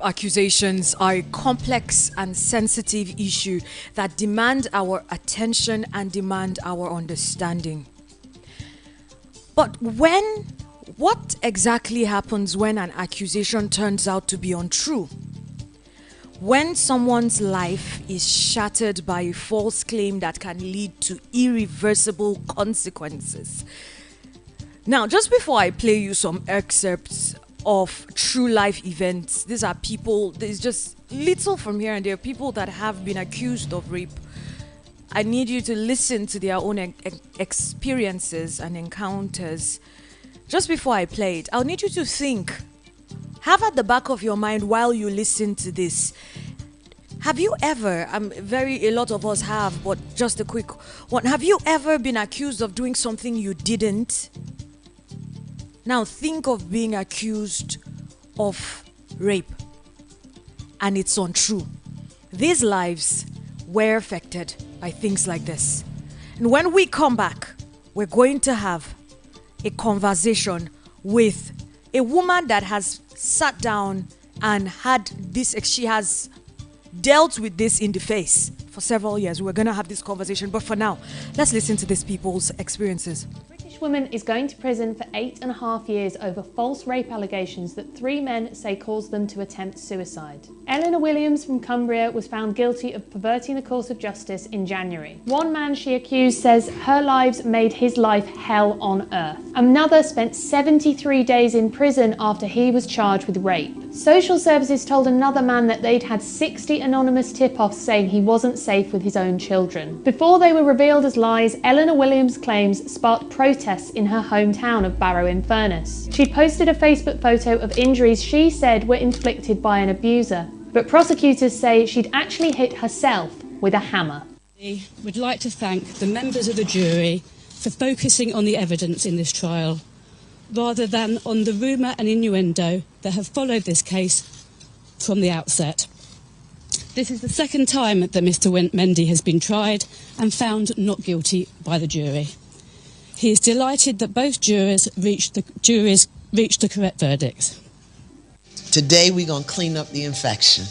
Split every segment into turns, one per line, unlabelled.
Accusations are a complex and sensitive issue that demand our attention and demand our understanding. But what exactly happens when an accusation turns out to be untrue? When someone's life is shattered by a false claim that can lead to irreversible consequences. Now, just before I play you some excerpts of true life events, these are people, there's just little from here and there, people that have been accused of rape. I need you to listen to their own experiences and encounters. Just before I play it, I'll need you to think. Have at the back of your mind while you listen to this. Have you ever, a lot of us have, but just a quick one. Have you ever been accused of doing something you didn't? Now think of being accused of rape and it's untrue. These lives were affected by things like this. And when we come back, we're going to have a conversation with a woman that has sat down and had this, she has dealt with this in the face for several years. We're going to have this conversation, but for now, let's listen to these people's experiences.
Woman is going to prison for 8.5 years over false rape allegations that 3 men say caused them to attempt suicide. Eleanor Williams from Cumbria was found guilty of perverting the course of justice in January. One man she accused says her lives made his life hell on earth. Another spent 73 days in prison after he was charged with rape. Social services told another man that they'd had 60 anonymous tip-offs saying he wasn't safe with his own children. Before they were revealed as lies, Eleanor Williams' claims sparked protests in her hometown of Barrow-in-Furness. She'd posted a Facebook photo of injuries she said were inflicted by an abuser, but prosecutors say she'd actually hit herself with a hammer.
I would like to thank the members of the jury for focusing on the evidence in this trial, rather than on the rumour and innuendo that have followed this case from the outset. This is the second time that Mr. Mendy has been tried and found not guilty by the jury. He is delighted that both jurors reached the correct verdicts.
Today we're going to clean up the infection.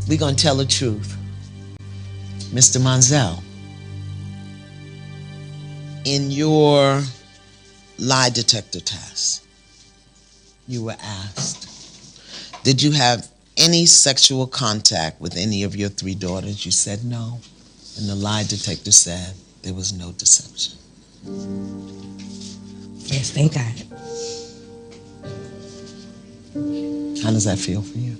We're going to tell the truth. Mr. Monzel, in your lie detector test, you were asked, did you have any sexual contact with any of your 3 daughters? You said no, and the lie detector said there was no deception.
Yes, thank God.
How does that feel for you?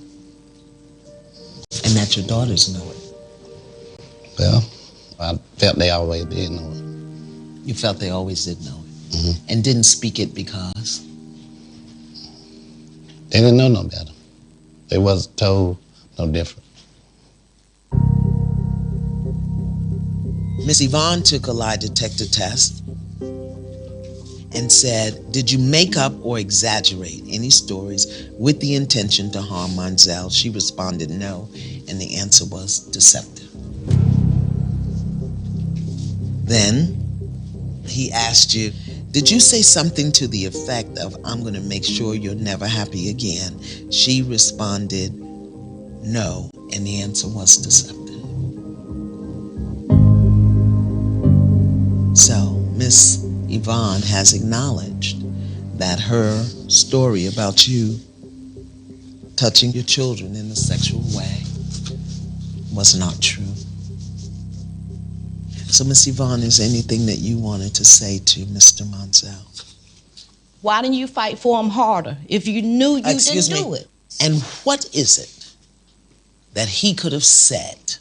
And that your daughters know it?
Well, I felt they always did know it.
You felt they always did know it?
Mm-hmm.
And didn't speak it because?
They didn't know no better. They wasn't told no different.
Miss Yvonne took a lie detector test and said, did you make up or exaggerate any stories with the intention to harm Monzel? She responded no, and the answer was deceptive. Then he asked you, did you say something to the effect of, I'm going to make sure you're never happy again? She responded no, and the answer was deceptive. So Miss Yvonne has acknowledged that her story about you touching your children in a sexual way was not true. So Miss Yvonne, is there anything that you wanted to say to Mr. Monzel?
Why didn't you fight for him harder if you knew you didn't do it?
And what is it that he could have said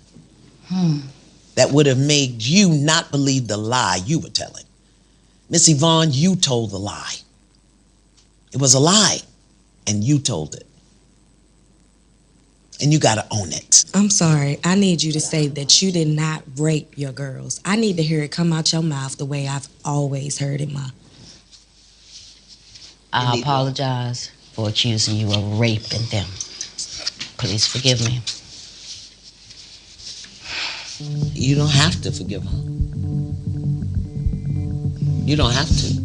that would have made you not believe the lie you were telling? Miss Yvonne, you told the lie. It was a lie, and you told it. And you gotta own it.
I'm sorry. I need you to say that you did not rape your girls. I need to hear it come out your mouth the way I've always heard it, Ma.
I apologize for accusing you of raping them. Please forgive me.
You don't have to forgive her. You don't have to.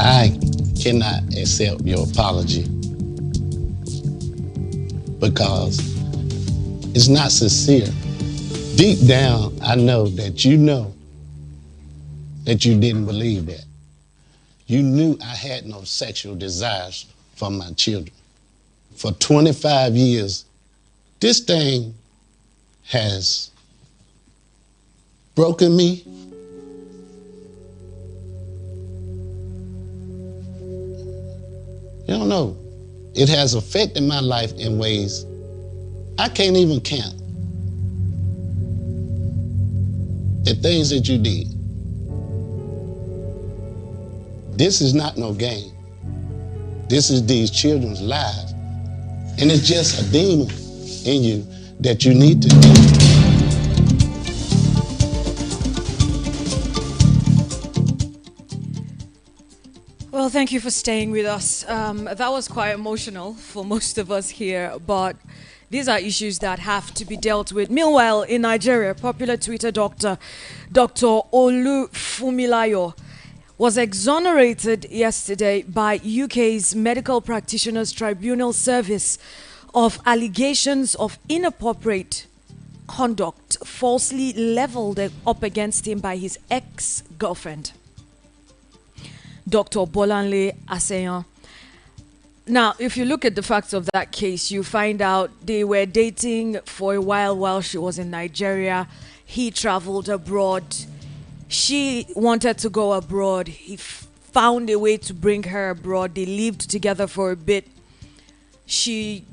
I cannot accept your apology because it's not sincere. Deep down, I know that you didn't believe that. You knew I had no sexual desires for my children. For 25 years, this thing has broken me. You don't know. It has affected my life in ways I can't even count. The things that you did. This is not no game. This is these children's lives. And it's just a demon in you that you need to do.
Well, thank you for staying with us. That was quite emotional for most of us here, but these are issues that have to be dealt with. Meanwhile, in Nigeria, popular Twitter doctor, Dr. Olu Fumilayo, was exonerated yesterday by UK's Medical Practitioners Tribunal Service of allegations of inappropriate conduct falsely leveled up against him by his ex-girlfriend, Dr. Bolanle Aseyan. Now, if you look at the facts of that case, you find out they were dating for a while she was in Nigeria. He traveled abroad. She wanted to go abroad. He found a way to bring her abroad. They lived together for a bit. Their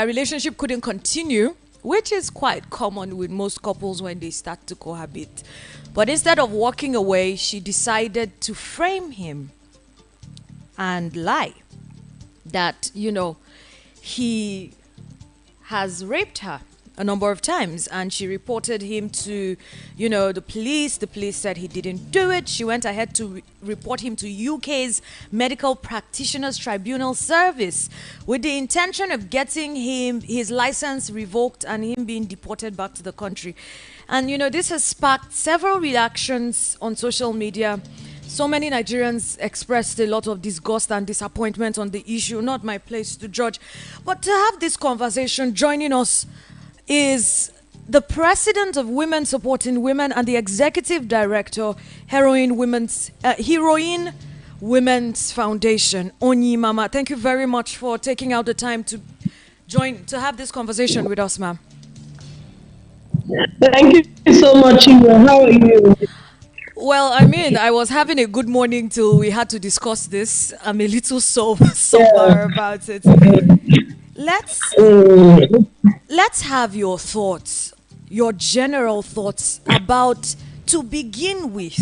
relationship couldn't continue, which is quite common with most couples when they start to cohabit. But instead of walking away, she decided to frame him and lie that, he has raped her a number of times, and she reported him to, the police. The police said he didn't do it. She went ahead to report him to UK's Medical Practitioners Tribunal Service with the intention of getting his license revoked and him being deported back to the country. And, this has sparked several reactions on social media. So many Nigerians expressed a lot of disgust and disappointment on the issue. Not my place to judge. But to have this conversation, joining us is the president of Women Supporting Women and the executive director, Heroine Women's Foundation, Onyi Mama. Thank you very much for taking out the time to have this conversation with us, ma'am.
Thank you so much, Iwa. How are you?
Well, I was having a good morning till we had to discuss this. I'm a little sober about it. Let's have your thoughts, your general thoughts about, to begin with,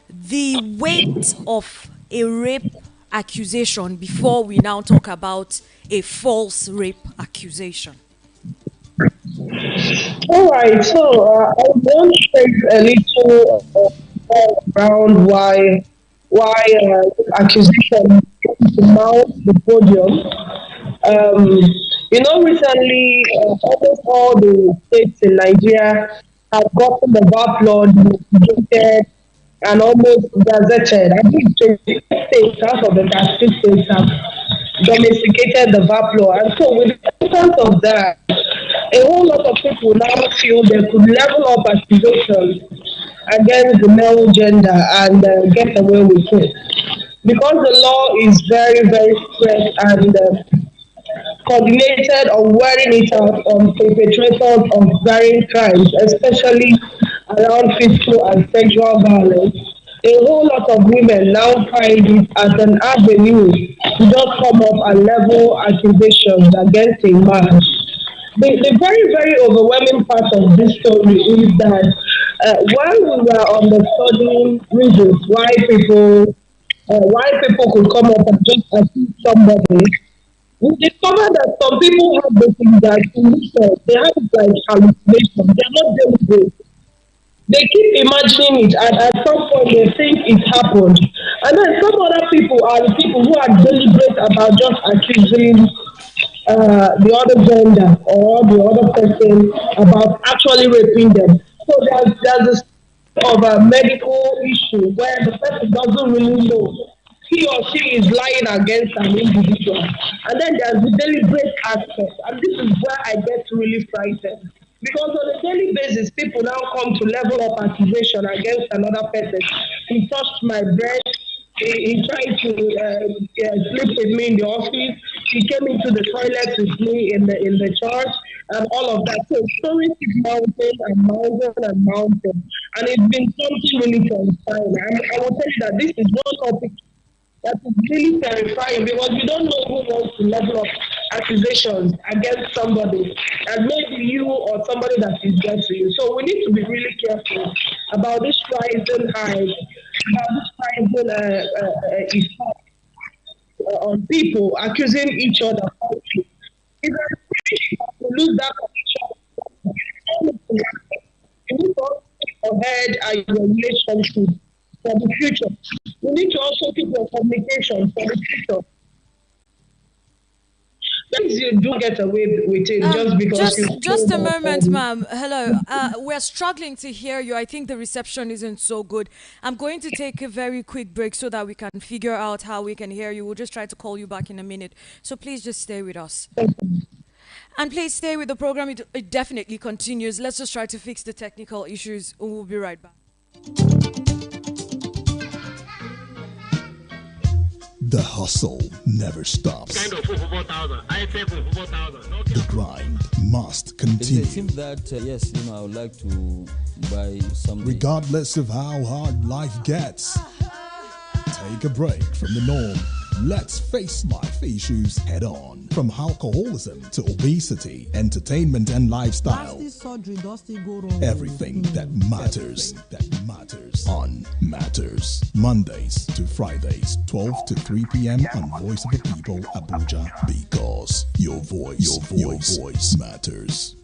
the weight of a rape accusation before we now talk about a false rape accusation.
All right, so I want to say a little around why accusation mount the podium. Recently, almost all the states in Nigeria have gotten the VAP law investigated and almost gazetted. I think 28 states out of the 36 states have domesticated the VAP law. And so with the essence of that, a whole lot of people now feel they could level up accusations against the male gender and get away with it. Because the law is very, very strict and coordinated on wearing it out on perpetrators of varying crimes, especially around physical and sexual violence. A whole lot of women now find it as an avenue to just come up and level accusations against a man. The very, very overwhelming part of this story is that while we were understanding reasons why people could come up and just accuse somebody, we discovered that some people have the thing that they have like hallucinations. They're not deliberate. They keep imagining it, and at some point they think it happened. And then some other people are the people who are deliberate about just accusing the other gender or the other person about actually raping them. So there's of a medical issue where the person doesn't really know he or she is lying against an individual. And then there's the deliberate aspect. And this is where I get really frightened. Because on a daily basis, people now come to level up accusation against another person. He touched my breast. He tried to sleep with me in the office. He came into the toilet with me in the church and all of that. So stories keep mounting and mounting and mounting. And it's been something really terrifying. And I will tell you that this is one topic that is really terrifying because you don't know who wants to level up accusations against somebody, and maybe you or somebody that is dead to you. So we need to be really careful about this rising high, about this rising effect on people accusing each other falsely. If you lose that connection, you need to also keep your head and your relationship for the future. You need to also keep your communication for the future. Things you do get away with it just because you feel
Just a
that
moment, ma'am. Hello. We're struggling to hear you. I think the reception isn't so good. I'm going to take a very quick break so that we can figure out how we can hear you. We'll just try to call you back in a minute. So please just stay with us. And please stay with the program. It definitely continues. Let's just try to fix the technical issues. We'll be right back.
The hustle never stops. The grind must continue.
It seems that, yes, I would like to buy something.
Regardless of how hard life gets, take a break from the norm. Let's face life issues head on. From alcoholism to obesity, entertainment and lifestyle. Everything that matters. On Matters. Mondays to Fridays, 12 to 3 p.m. on Voice of the People, Abuja. Because your voice matters.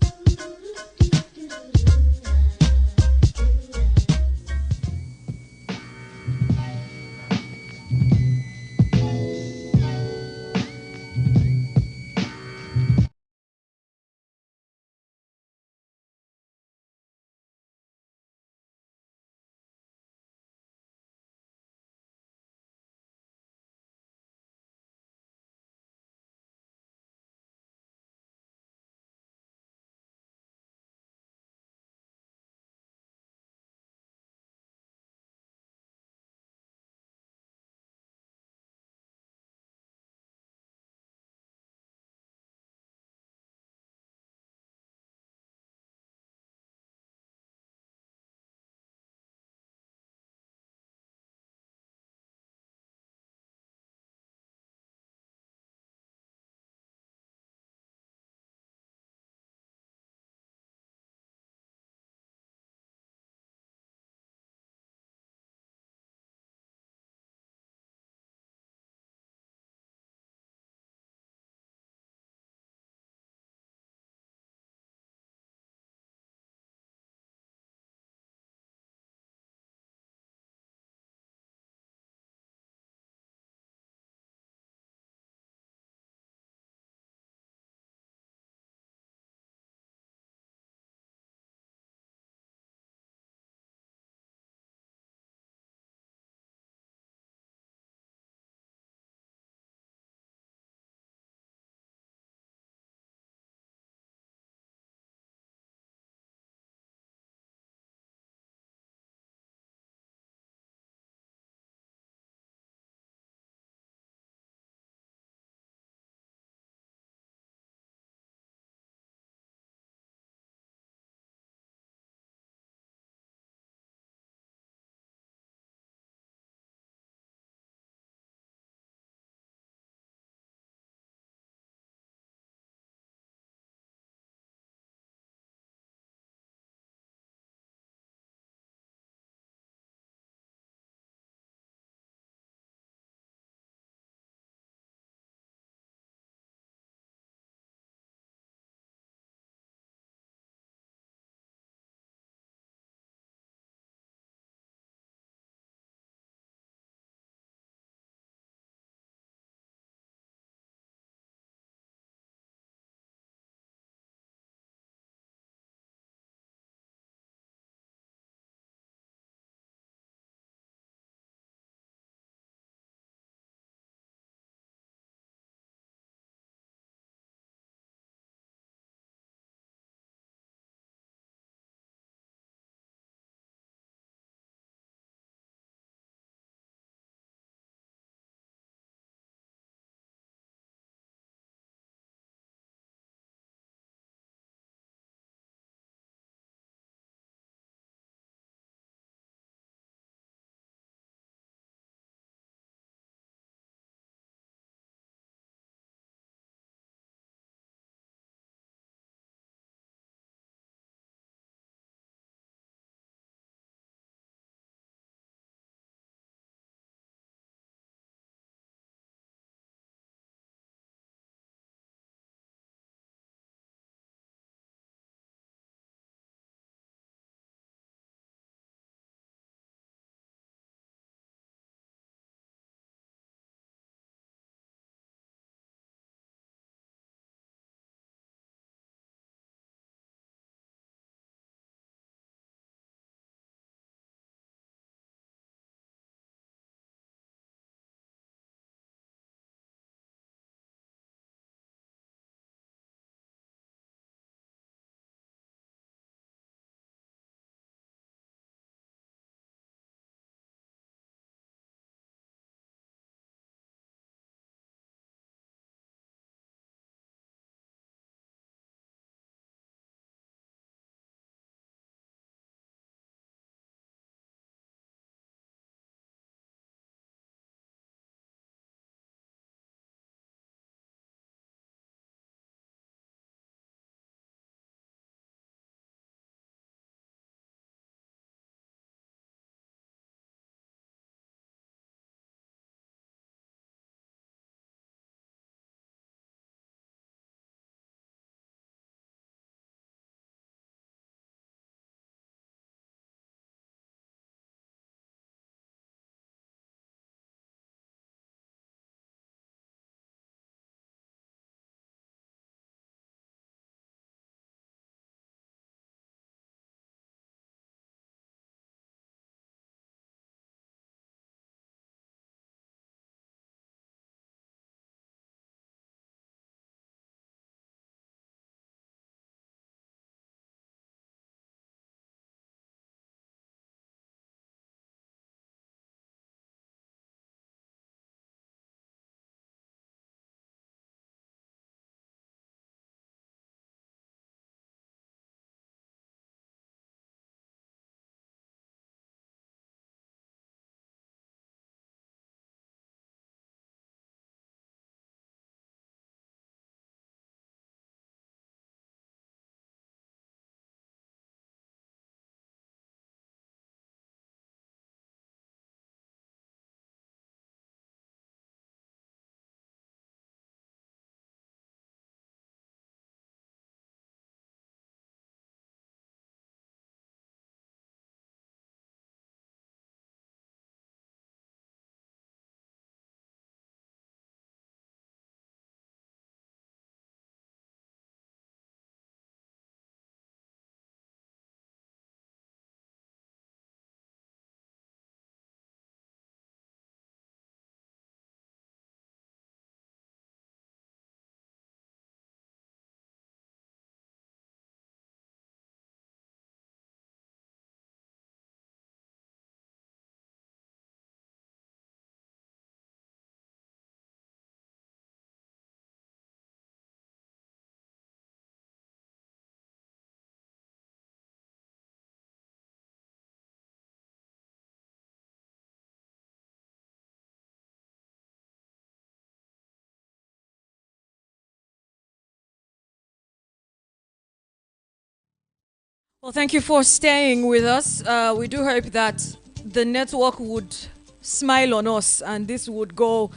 Well, thank you for staying with us. We do hope that the network would smile on us and this would go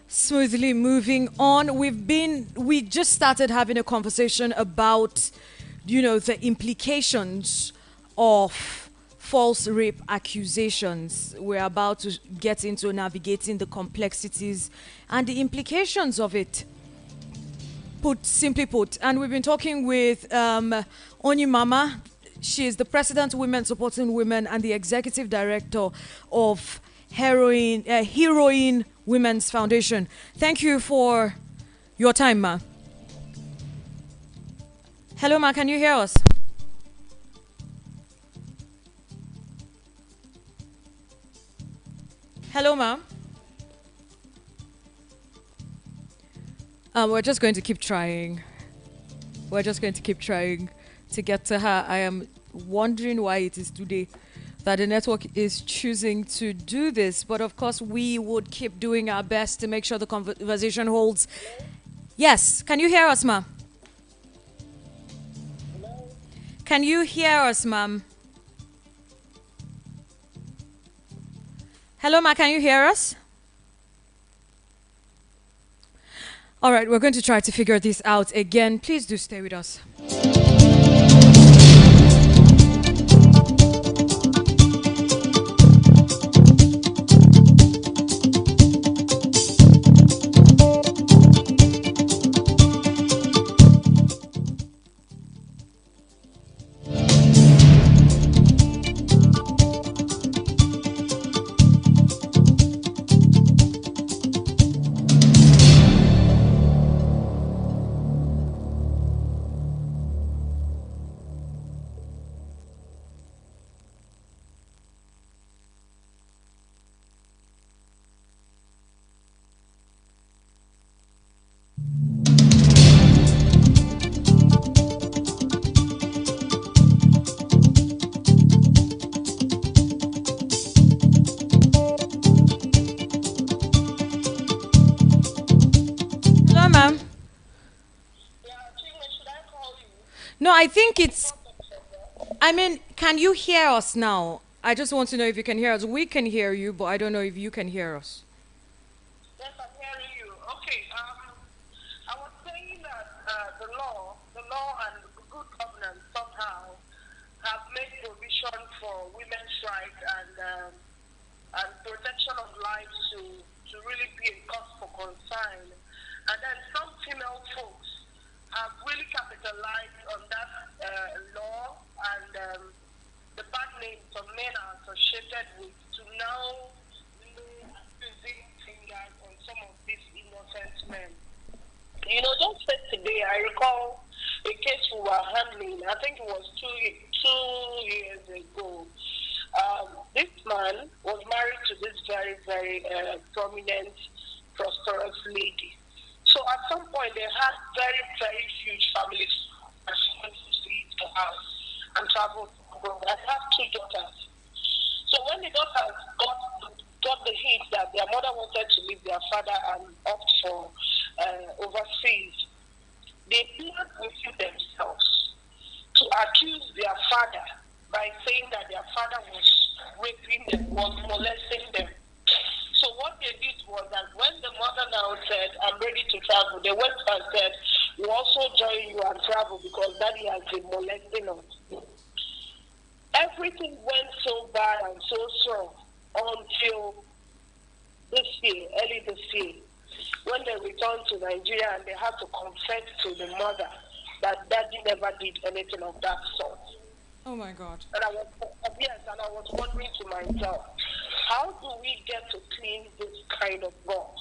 smoothly. Moving on, we just started having a conversation about, the implications of false rape accusations. We're about to get into navigating the complexities and the implications of it. Simply put, and we've been talking with Onyi Mama. She is the president, Women Supporting Women, and the executive director of Heroine Women's Foundation. Thank you for your time, Ma. Hello, Ma. Can you hear us? Hello, Ma. We're just going to keep trying. We're just going to keep trying to get to her. I am wondering why it is today that the network is choosing to do this. But of course, we would keep doing our best to make sure the conversation holds. Yes. Can you hear us, ma'am? Can you hear us, ma'am? Hello, ma. Can you hear us? All right, we're going to try to figure this out again. Please do stay with us. No, I think can you hear us now? I just want to know if you can hear us. We can hear you, but I don't know if you can hear us.
Yes, I'm hearing you. Okay, I was saying that the law and good governance somehow have made provision for women's rights and protection of life to really be a cause for concern. And then some female folks have really capitalized on that law and the bad names some men are associated with to now lay fingers on some of these innocent men. Just today, I recall a case we were handling, I think it was 2 years ago. This man was married to this very, very prominent, prosperous lady. So at some point, they had very, very huge families and she went to see the house and traveled abroad. I have 2 daughters. So when the daughters got the hint that their mother wanted to leave their father and opt for overseas, they planned within themselves to accuse their father by saying that their father was raping them, was molesting them. So what they did was that when the mother now said, I'm ready to travel, they went and said, we'll also join you and travel because daddy has been molesting us. Everything went so bad and so strong until early this year, when they returned to Nigeria and they had to confess to the mother that daddy never did anything of that sort.
Oh my God.
And I was wondering to myself, how do we get to clean this kind of laws?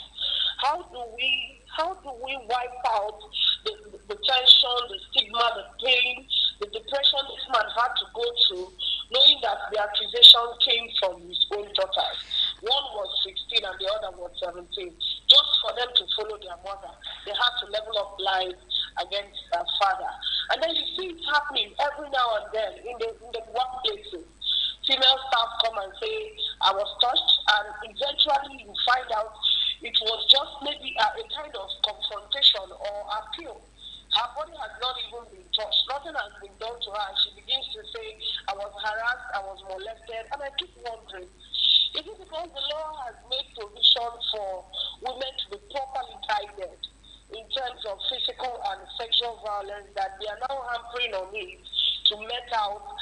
How do we wipe out the tension, the stigma, the pain, the depression this man had to go through, knowing that the accusation came from his own daughters? One was 16 and the other was 17. Just for them to follow their mother, they had to level up lies against their father. And then you see it happening every now and then in the workplaces. Female staff come and say, I was touched, and eventually you find out it was just maybe a kind of confrontation or appeal Her body has not even been touched. Nothing has been done to her. She begins to say, I was harassed, I was molested. And I keep wondering, is it because the law has made provision for women to be properly guided in terms of physical and sexual violence that they are now hampering on it to met out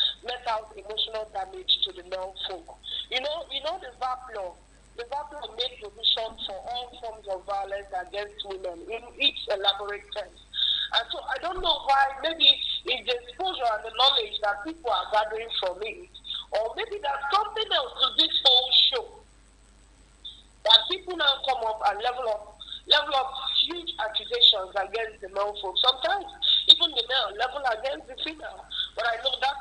emotional damage to the male folk? You know the VAP law. The VAP law made provision for all forms of violence against women in each elaborate terms. And so I don't know why, maybe it's the exposure and the knowledge that people are gathering from it, or maybe there's something else to this whole show, that people now come up and level up huge accusations against the male folk. Sometimes even the male level against the female. But I know that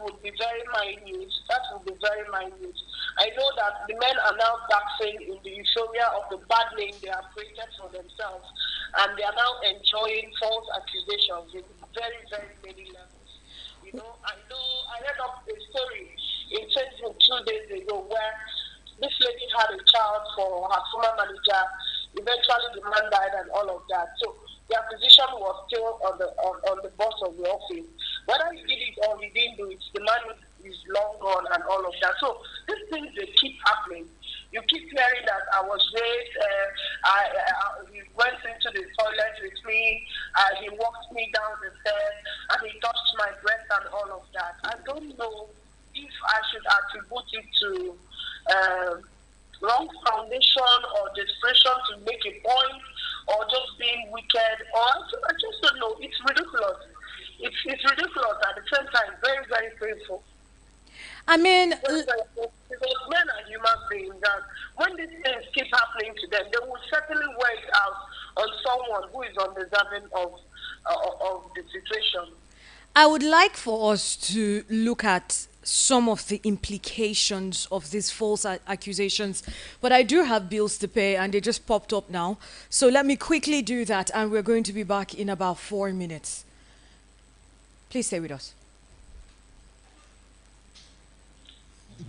would be very minute. That would be very minute. I know that the men are now bathing in the euphoria of the bad name they have created for themselves, and they are now enjoying false accusations in very, very many levels. You know, I read up a story in Facebook 2 days ago where this lady had a child for her former manager. Eventually, the man died and all of that. So the acquisition was still on the boss of the office. Whether he did it or he didn't do it, the man is long gone and all of that. So these things, they keep happening. You keep hearing that I was raped. He went into the toilet with me. He walked me down the stairs and he touched my breast and all of that. I don't know if I should attribute it to wrong foundation or desperation to make a point, or just being wicked, or I just don't know. It's ridiculous. It's ridiculous at the same time. Very, very painful.
I mean,
because men are human beings, and when these things keep happening to them, they will certainly wear it out on someone who is undeserving of the situation.
I would like for us to look at some of the implications of these false accusations, but I do have bills to pay and they just popped up now. So let me quickly do that, and we're going to be back in about 4 minutes. Please stay with us.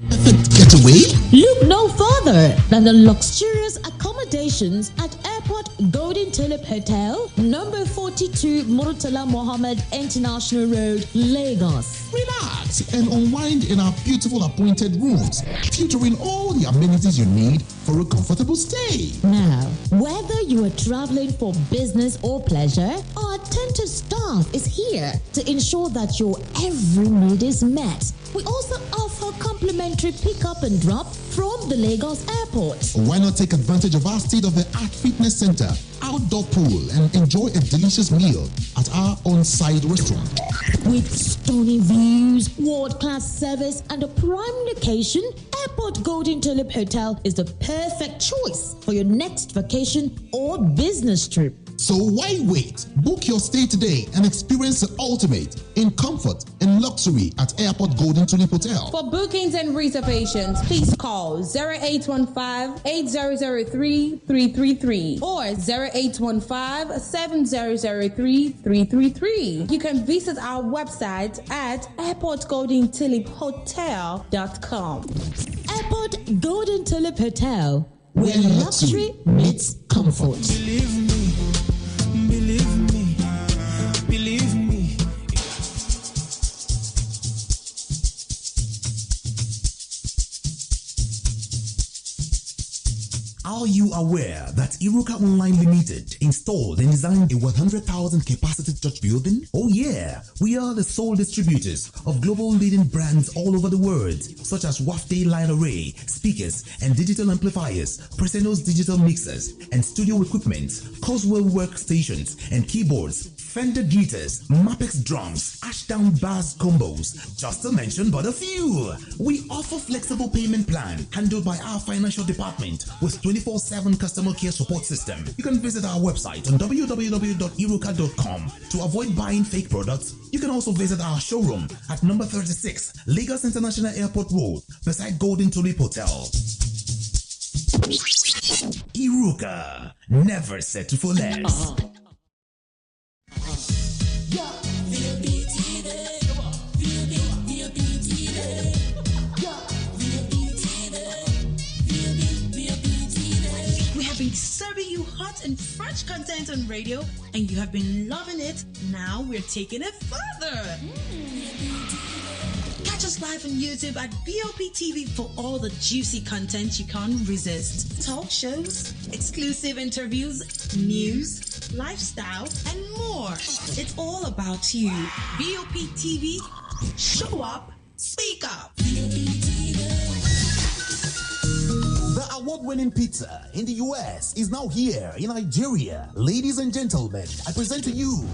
Getaway?
Look no further than the luxurious accommodations at Airport Golden Tulip Hotel, number 42 Murtala Mohammed International Road, Lagos.
Relax and unwind in our beautiful appointed rooms, featuring all the amenities you need for a comfortable stay.
Now, whether you are traveling for business or pleasure, our attentive staff is here to ensure that your every need is met. We also offer complimentary pickup and drop from the Lagos airport.
Why not take advantage of our state-of-the-art fitness center, outdoor pool, and enjoy a delicious meal at our on-site restaurant?
With stunning views, world-class service, and a prime location, Airport Golden Tulip Hotel is the perfect choice for your next vacation or business trip.
So why wait? Book your stay today and experience the ultimate in comfort and luxury at Airport Golden Tulip Hotel.
For bookings and reservations, please call 0815-8003-333 or 0815-7003-333. You can visit our website at airportgoldentuliphotel.com.
Airport Golden Tulip Hotel, where luxury meets comfort.
Believe me.
Are you aware that Iruka Online Limited installed and designed a 100,000 capacity church building? Oh yeah, we are the sole distributors of global leading brands all over the world, such as Wafday Line Array, speakers and digital amplifiers, Preseno's digital mixers and studio equipment, Coswell workstations and keyboards, Fender guitars, Mapex drums, Ashdown bass combos, just to mention but a few. We offer flexible payment plan handled by our financial department with 24/7 customer care support system. You can visit our website on www.iruka.com to avoid buying fake products. You can also visit our showroom at number 36 Lagos International Airport Road beside Golden Tulip Hotel. Iruka, never settle for less.
Serving you hot
and fresh content on radio and you have been loving it, now we're taking it further. Catch us live on YouTube at BOP TV for all the juicy content you can't resist. Talk shows, exclusive interviews, news, lifestyle, and more. It's all about you. BOP TV, show up, speak up.
The award-winning pizza in the US is now here in Nigeria. Ladies and gentlemen, I present to you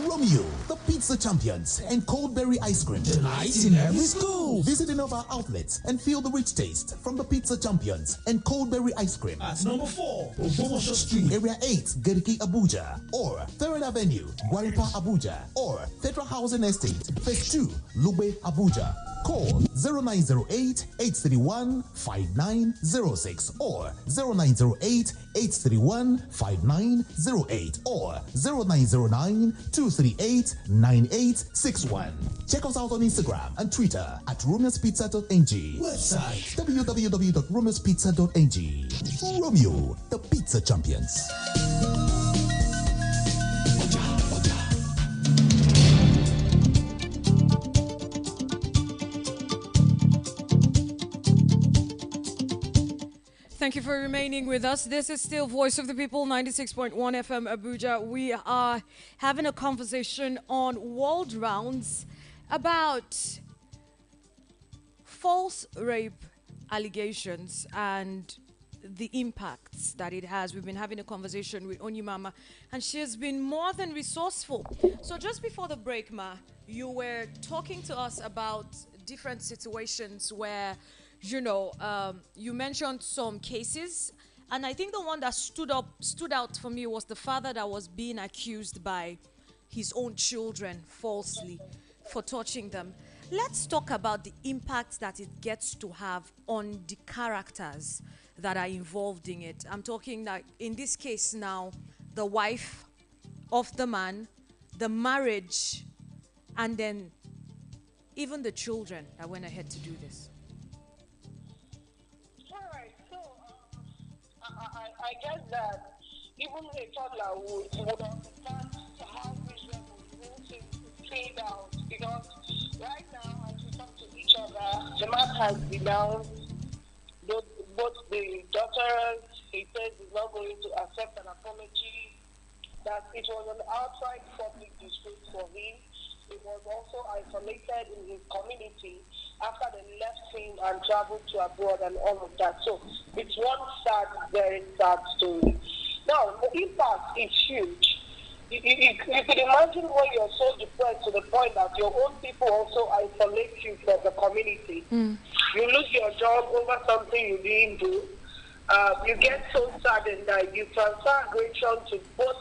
Romeo, the pizza champions, and cold berry ice cream. Delight in every school. Visit any of our outlets and feel the rich taste from the pizza champions and cold berry ice cream.
At number 4, Obomosho Street,
Area 8, Geriki, Abuja, or 3rd Avenue, Guaripa, Abuja, or Federal Housing Estate, Phase 2, Lube, Abuja. Call 0908-831-5906 or 0908-831-5908 or 0909-238-9861. Check us out on Instagram and Twitter at romeospizza.ng. Website www.romeospizza.ng. Romeo, the pizza champions.
Thank you for remaining with us. This is still Voice of the People, 96.1 FM Abuja. We are having a conversation on world rounds about false rape allegations and the impacts that it has. We've been having a conversation with Onyemama, and she has been more than resourceful. So just before the break, Ma, you were talking to us about different situations where you mentioned some cases, and I think the one that stood out for me was the father that was being accused by his own children falsely for touching them. Let's talk about the impact that it gets to have on the characters that are involved in it. I'm talking like in this case now, the wife of the man, the marriage, and then even the children that went ahead to do this.
I guess that even a toddler would understand how this will play out, because right now, as we talk to each other, the man has denounced both the daughters. He says he's not going to accept an apology, that it was an outright public disgrace for him. He was also isolated in his community after they left him and traveled to abroad and all of that. So it's one sad, very sad story. Now, the impact is huge. You can imagine when you're so depressed to the point that your own people also isolate you from the community. You lose your job over something you didn't do. You get so saddened that you transfer aggression to both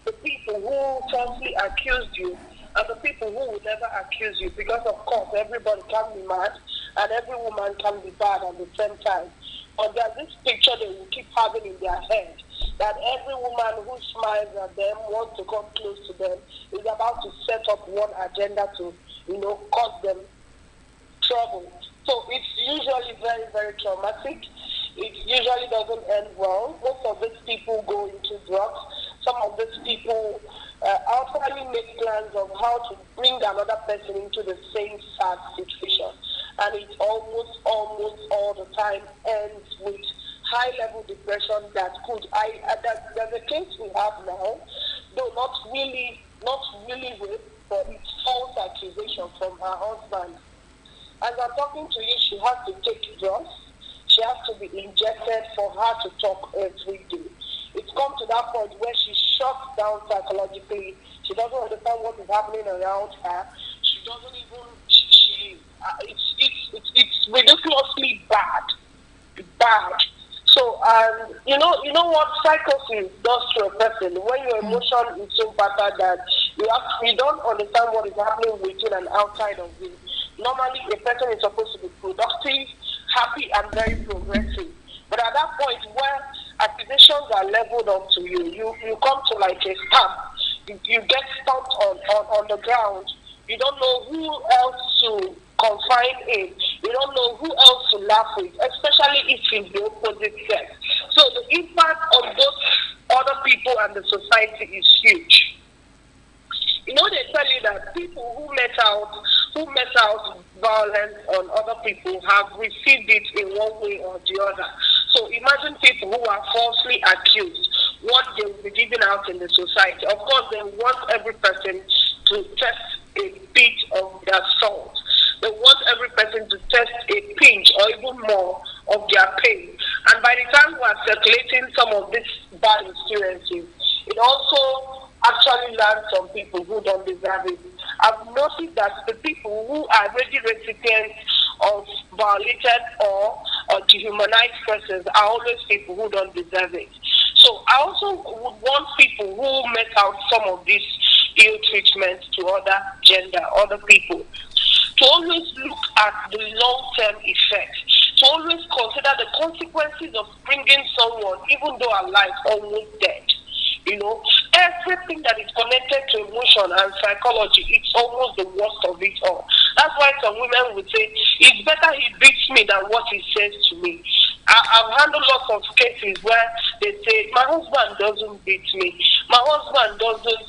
the people who falsely accused you and the people who will never accuse you, because of course everybody can be mad and every woman can be bad at the same time. But there's this picture they will keep having in their head that every woman who smiles at them, wants to come close to them, is about to set up one agenda to, cause them trouble. So it's usually very, very traumatic. It usually doesn't end well. Most of these people go into drugs. Some of these people outwardly make plans of how to bring another person into the same sad situation. And it almost all the time ends with high-level depression that could... There's a case we have now, though not really rape, but it's false accusation from her husband. As I'm talking to you, she has to take drugs. She has to be injected for her to talk every day. It's come to that point where she's shut down psychologically. She doesn't understand what is happening around her. She doesn't even... It's ridiculously bad. So, you know what psychosis does to a person when your emotion is so battered that you don't understand what is happening within and outside of you. Normally, a person is supposed to be productive, happy, and very progressive. But at that point where accusations are leveled up to you, you come to like a stamp. You get stumped on the ground. You don't know who else to confide in. You don't know who else to laugh with, especially if it's the opposite sex. So the impact on both people and the society is huge. You know, they tell you that people who met out violence on other people have received it in one way or the other. So imagine people who are falsely accused, what they will be giving out in the society. Of course, they want every person to test a bit of their salt. They want every person to test a pinch or even more of their pain. And by the time we are circulating some of these bad experiences, it also actually lands on people who don't deserve it. I've noticed that the people who are already recipients of violated or dehumanized persons are always people who don't deserve it. So I also would want people who met out some of these ill treatments to other people, to always look at the long-term effect, to always consider the consequences of bringing someone, even though alive, almost dead. You know, everything that is connected to emotion and psychology, it's almost the worst of it all. That's why some women would say, it's better he beats me than what he says to me. I've handled lots of cases where they say, my husband doesn't beat me. My husband doesn't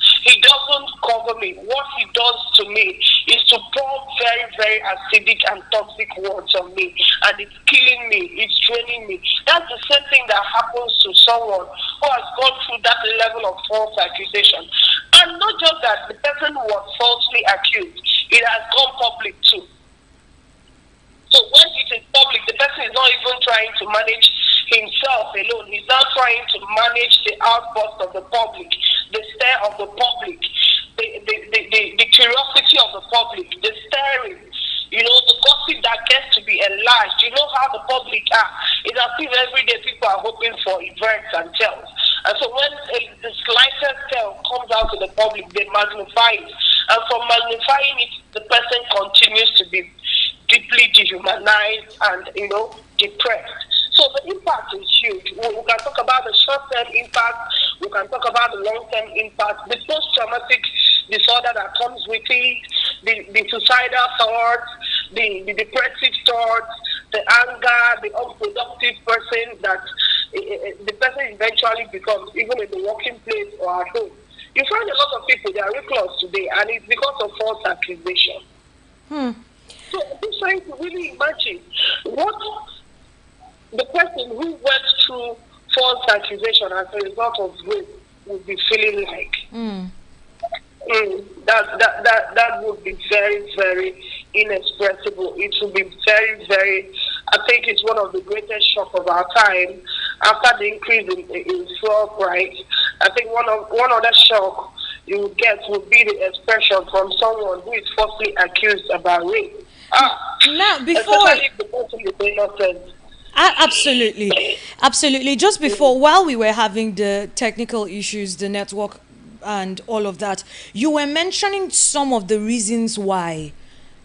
cover me. What he does to me is to pour very, very acidic and toxic words on me. And it's killing me. It's draining me. That's the same thing that happens to someone who has gone through that level of false accusation. And not just that, the person who was falsely accused, it has gone public too. So when it is public, the person is not even trying to manage himself alone. He's not trying to manage the outburst of the public, the stare of the public, the curiosity of the public, the staring, you know, the gossip that gets to be enlarged. You know how the public are. It's as if every day people are hoping for events and tales. And so when the slightest tale comes out to the public, they magnify it. And from magnifying it, the person continues to be deeply dehumanized and, you know, depressed. So the impact is huge. We can talk about the short-term impact. We can talk about the long-term impact. The post-traumatic disorder that comes with it, the suicidal thoughts, the depressive thoughts, the anger, the unproductive person that the person eventually becomes, even in the working place or at home. You find a lot of people, they are reckless today, and it's because of false accusation. So I'm just trying to really imagine what the person who went through false accusation as a result of rape would be feeling like. That would be very, very inexpressible. It would be very, very, I think it's one of the greatest shocks of our time. After the increase in fuel price, I think one other shock you would get would be the expression from someone who is falsely accused about rape.
Now, before...
Especially if the person is innocent.
Absolutely. Just before, while we were having the technical issues, the network and all of that, you were mentioning some of the reasons why,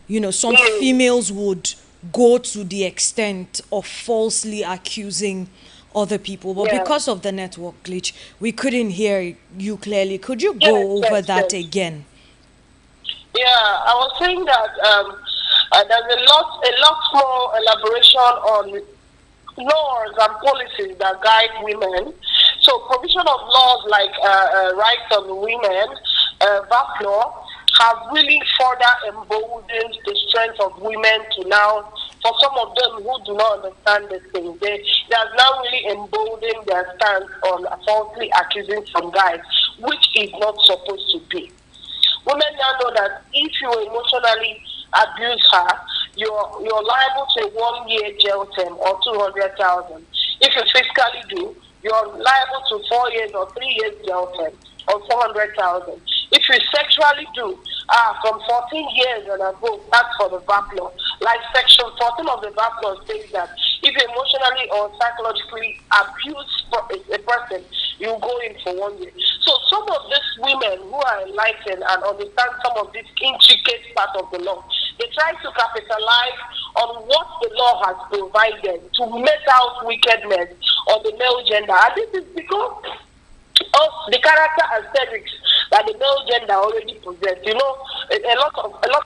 you know, some females would go to the extent of falsely accusing other people. But because of the network glitch, we couldn't hear you clearly. Could you go over that again?
Yeah, I was saying that there's a lot more elaboration on laws and policies that guide women. So provision of laws like rights of women, VAT law, have really further emboldened the strength of women to now, for some of them who do not understand this thing, they have now really emboldened their stance on falsely accusing some guys, which is not supposed to be. Women now know that if you emotionally abuse her, you're liable to a 1-year jail term or 200,000. If you physically do, you're liable to 4 years or 3 years jail term or 400,000. If you sexually do, from 14 years and above, that's for the VAT law. Like Section 14 of the VAT law says that if you emotionally or psychologically abuse a person, you go in for 1 year. So some of these women who are enlightened and understand some of this intricate part of the law, they try to capitalize on what the law has provided to met out wickedness on the male gender. And this is because of the character aesthetics that the male gender already possess. You know, a lot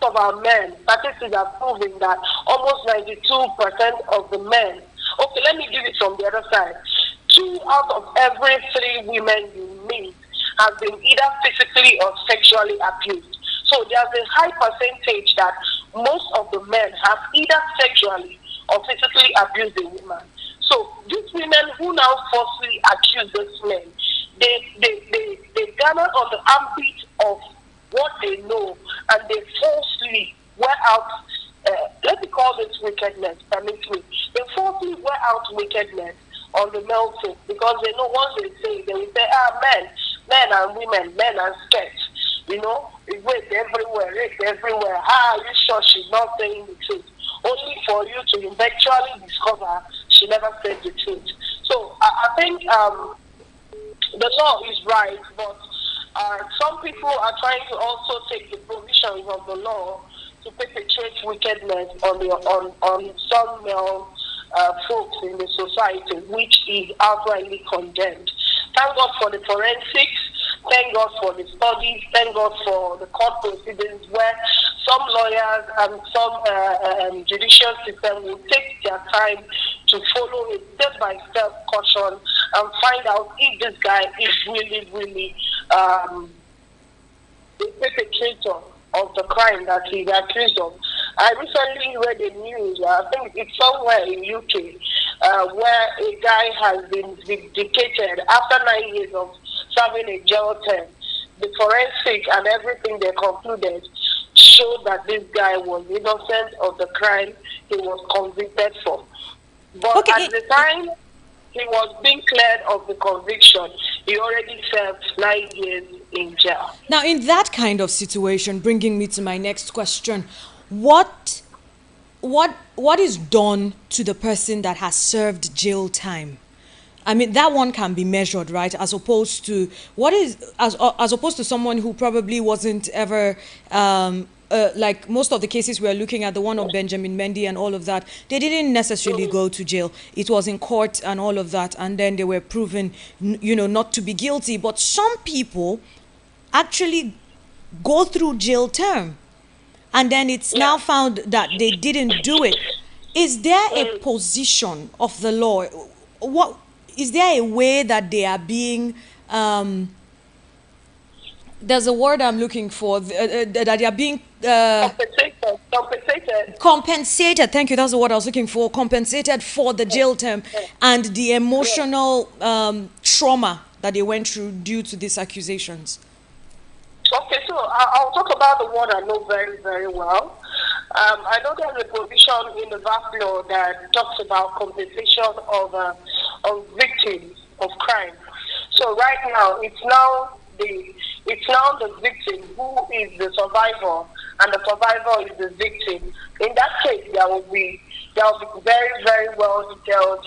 of our men, statistics are proving that almost 92% of the men. Okay, let me give it from the other side. 2 out of every 3 women you meet have been either physically or sexually abused. So there's a high percentage that most of the men have either sexually or physically abused a woman. So these women who now falsely accuse these men, they gather on the ambit of what they know, and they falsely wear out, let me call this wickedness, permit me. They falsely wear out wickedness on the male sex, because they know once they will say, men and women, men and scared. You know, rape everywhere, are you sure she's not saying the truth? Only for you to eventually discover she never said the truth. So I think the law is right, but some people are trying to also take the provisions of the law to perpetrate wickedness on some male folks in the society, which is outrightly condemned. Thank God for the forensics. Thank God for the studies. Thank God for the court proceedings where some lawyers and some judicial system will take their time to follow a step-by-step caution and find out if this guy is really, really the perpetrator of the crime that he's accused of. I recently read the news, I think it's somewhere in UK, where a guy has been vindicated after 9 years of serving a jail term. The forensic and everything they concluded showed that this guy was innocent of the crime he was convicted for. But at the time he was being cleared of the conviction, he already served 9 years in jail.
Now, in that kind of situation, bringing me to my next question, what is done to the person that has served jail time? I mean, that one can be measured, right? As opposed to as opposed to someone who probably wasn't ever like most of the cases we're looking at, the one of Benjamin Mendy and all of that, they didn't necessarily go to jail. It was in court and all of that, and then they were proven, not to be guilty. But some people actually go through jail term, and then it's now found that they didn't do it. Is there a position of the law? What is there a way that they are being there's a word I'm looking for, that they are being compensated. Thank you. That's the word I was looking for. Compensated for the jail term and the emotional trauma that they went through due to these accusations.
Okay, so I'll talk about the one I know very, very well. I know there's a provision in the VAP law that talks about compensation of victims of crime. So right now, it's now the victim who is the survivor, and the survivor is the victim. In that case, there will be very, very well detailed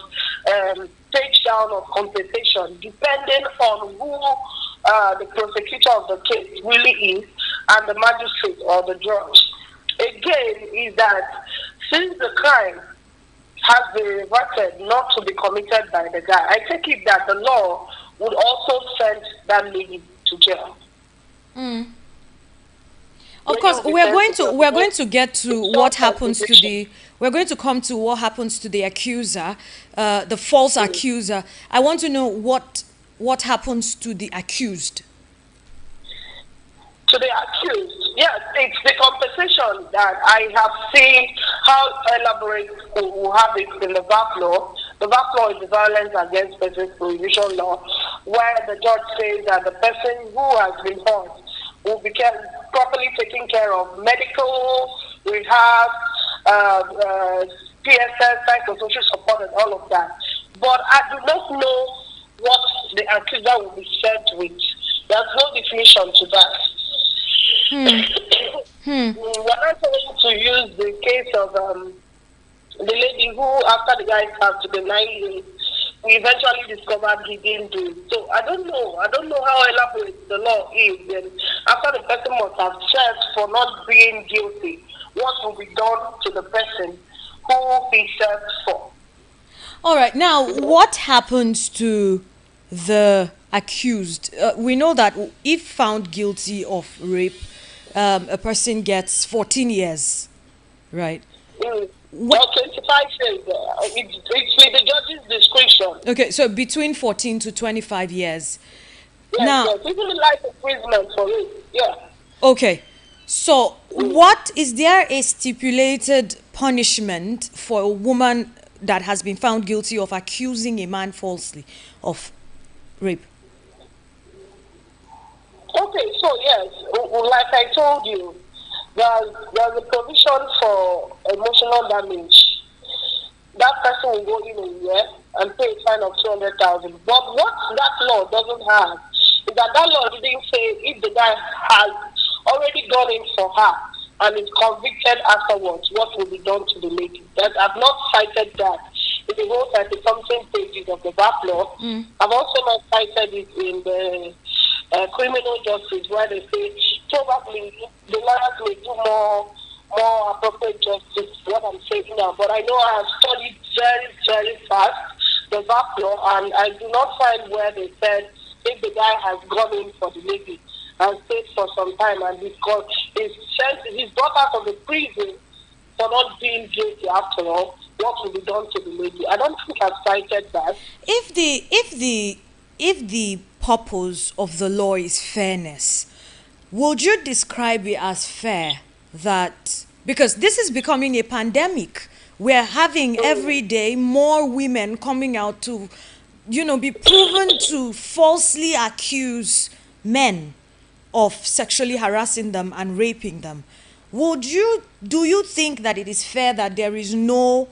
page down of compensation, depending on who the prosecutor of the case really is, and the magistrate or the judge. Again, is that since the crime has been reverted not to be committed by the guy, I take it that the law would also send that lady to jail.
Of course, we're going to get to what happens to the. We're going to come to what happens to the accuser, the false accuser. I want to know what happens to the accused.
To the accused, yes, it's the compensation that I have seen how elaborate we have it in the VAP law. The VAP law is the Violence Against Persons Prohibition law, where the judge says that the person who has been hurt will be properly taken care of, medical, rehab, PSS, psychosocial support, and all of that. But I do not know what the accuser will be served with. There's no definition to that. We're not going to use the case of the lady who, after the guy started to deny it, we eventually discovered he didn't do it. So I don't know how elaborate the law is. And after the person must have served for not being guilty, what will be done to the person who he served for?
All right. Now, what happens to the accused? We know that if found guilty of rape, a person gets 14 years, right?
Or 25 years. It's with the judge's discretion.
Okay, so between 14 to 25 years.
Yes,
Now,
yes. Even life imprisonment for it. Yeah.
okay, so what is there a stipulated punishment for a woman that has been found guilty of accusing a man falsely of rape?
Okay, so yes, like I told you, there's a provision for emotional damage. That person will go in a year and pay a fine of 200,000. But what that law doesn't have is that law didn't say if the guy has already gone in for her and is convicted afterwards, what will be done to the lady. That I've not cited that in the whole 30-something pages of the BAP law. I've also not cited it in the criminal justice, where they say probably the lawyers may do more appropriate justice to what I'm saying now. But I know I have studied very, very fast the BAP law, and I do not find where they said if the guy has gone in for the lady and stayed for some time and he's brought out of the prison for not being guilty after all, what will be done to the lady? I don't think I've cited that.
If the purpose of the law is fairness, would you describe it as fair that, because this is becoming a pandemic, we're having every day more women coming out to, be proven to falsely accuse men of sexually harassing them and raping them. Do you think that it is fair that there is no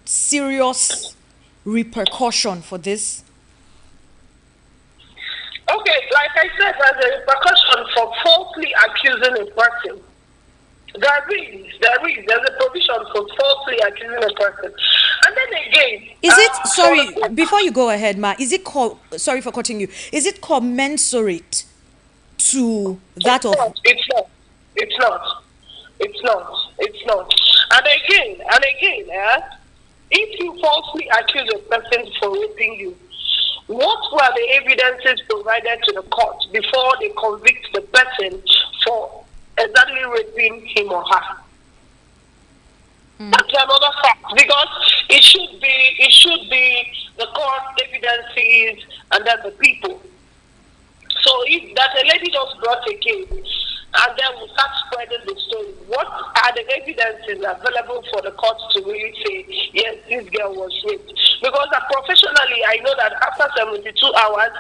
serious repercussion for this?
Okay, like I said, there's a repercussion for falsely accusing a person. There's a provision for falsely accusing a person. And then again...
Sorry, before you go ahead, Ma, sorry for cutting you, is it commensurate to that of...
It's not. And again, if you falsely accuse a person for raping you, what were the evidences provided to the court before they convict the person for exactly raping him or her? That's another fact, because it should be the court evidences and then the people. So if that a lady just brought a case and then we start spreading the story, what are the evidences available for the court to really say, yes, this girl was raped? Because professionally, I know that after 72 hours,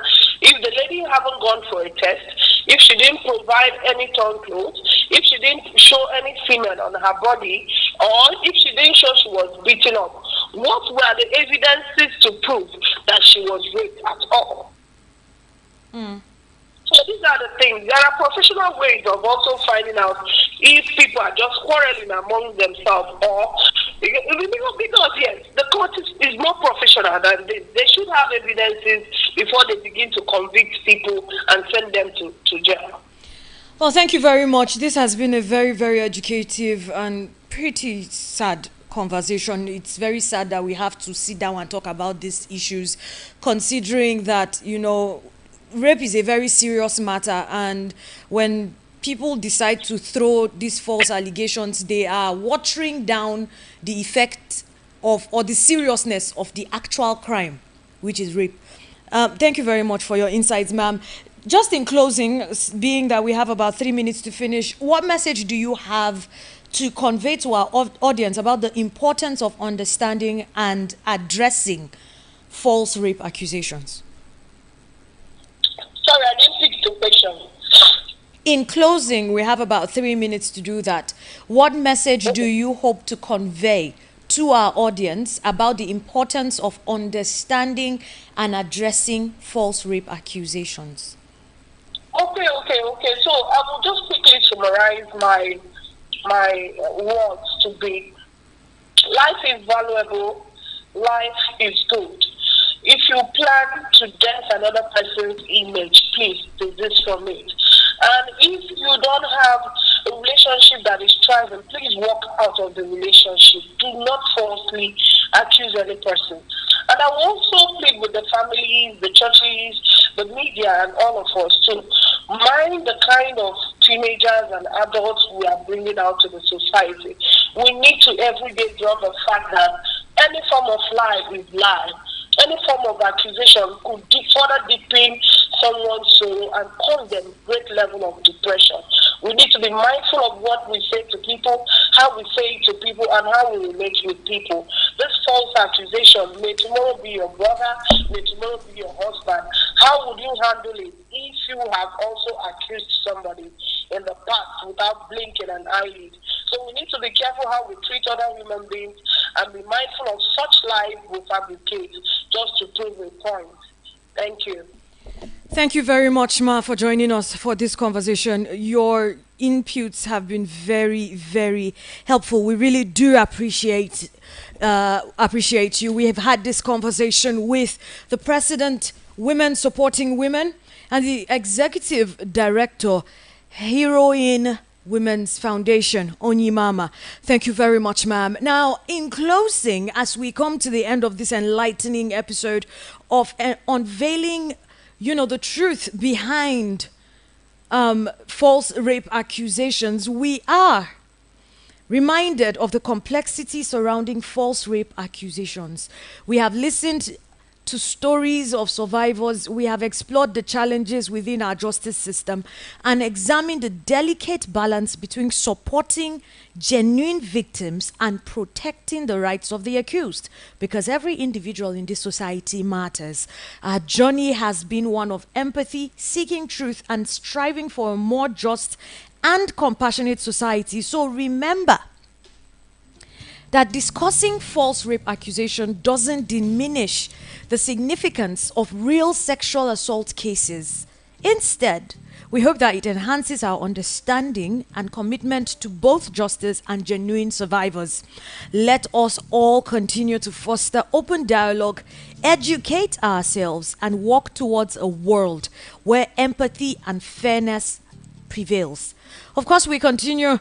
if the lady haven't gone for a test, if she didn't provide any torn clothes, if she didn't show any semen on her body, or if she didn't show she was beaten up, what were the evidences to prove that she was raped at all? So these are the things. There are professional ways of also finding out if people are just quarreling among themselves, or because yes, the court is more professional than this. They should have evidences before they begin to convict people and send them to jail.
Well, thank you very much. This has been a very, very educative and pretty sad conversation. It's very sad that we have to sit down and talk about these issues, considering that, rape is a very serious matter, and when people decide to throw these false allegations, they are watering down the effect of, or the seriousness of, the actual crime, which is rape. Thank you very much for your insights, ma'am. Just in closing, being that we have about 3 minutes to finish, what message do you have to convey to our audience about the importance of understanding and addressing false rape accusations?
Sorry, I didn't pick the question.
In closing, we have about 3 minutes to do that. What message do you hope to convey to our audience about the importance of understanding and addressing false rape accusations?
Okay. So I will just quickly summarize my words to be: life is valuable, life is good. If you plan to dent another person's image, please desist from it. And if you don't have a relationship that is thriving, please walk out of the relationship. Do not falsely accuse any person. And I will also plead with the families, the churches, the media, and all of us to mind the kind of teenagers and adults we are bringing out to the society. We need to every day drum the fact that any form of lie is lie. Any form of accusation could further deepen someone's soul and cause them great level of depression. We need to be mindful of what we say to people, how we say it to people, and how we relate with people. This false accusation, may tomorrow be your brother, may tomorrow be your husband. How would you handle it if you have also accused somebody in the past without blinking an eyelid? So we need to be careful how we treat other human beings and be mindful of such lies we fabricate just to prove a point. Thank you.
Thank you very much, Ma, for joining us for this conversation. Your inputs have been very, very helpful. We really do appreciate you. We have had this conversation with the President, Women Supporting Women, and the Executive Director, Heroine Women's Foundation, Onyimama. Thank you very much, ma'am. Now, in closing, as we come to the end of this enlightening episode of unveiling, the truth behind false rape accusations, we are reminded of the complexity surrounding false rape accusations. We have listened to stories of survivors. We have explored the challenges within our justice system and examined the delicate balance between supporting genuine victims and protecting the rights of the accused, because every individual in this society matters. Our journey has been one of empathy, seeking truth, and striving for a more just and compassionate society. So remember that discussing false rape accusation doesn't diminish the significance of real sexual assault cases. Instead, we hope that it enhances our understanding and commitment to both justice and genuine survivors. Let us all continue to foster open dialogue, educate ourselves, and walk towards a world where empathy and fairness prevails. Of course, we continue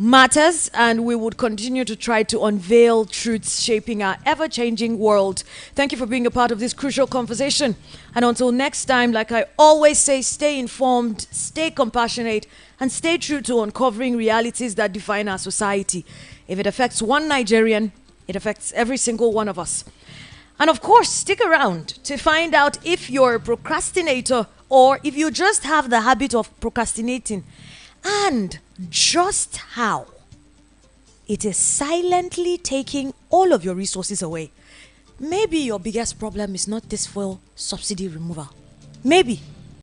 matters, and we would continue to try to unveil truths shaping our ever-changing world. Thank you for being a part of this crucial conversation. And until next time, like I always say, stay informed, stay compassionate, and stay true to uncovering realities that define our society. If it affects one Nigerian, it affects every single one of us. And of course, stick around to find out if you're a procrastinator or if you just have the habit of procrastinating, and just how it is silently taking all of your resources away. Maybe your biggest problem is not this fuel subsidy removal. Maybe